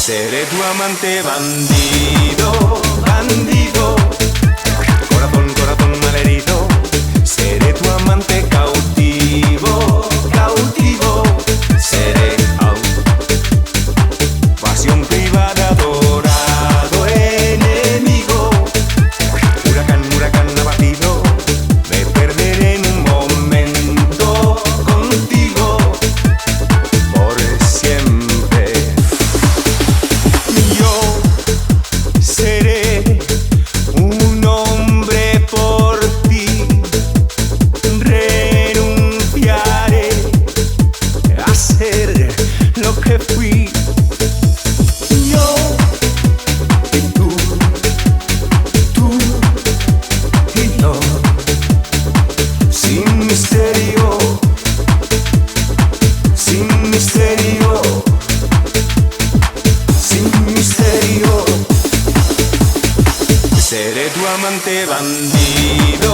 Seré tu amante bandido, bandido, corazón, corazón malherido. Seré tu amante cautivo, cautivo. Seré pasión privada, adorado enemigo. Huracán, huracán abatido. Me perderé en un momento contigo por siempre. Seré un hombre por ti, renunciaré a ser lo que fui. Yo y tú y yo, sin misterio, sin misterio, sin misterio. Seré tu amante bandido.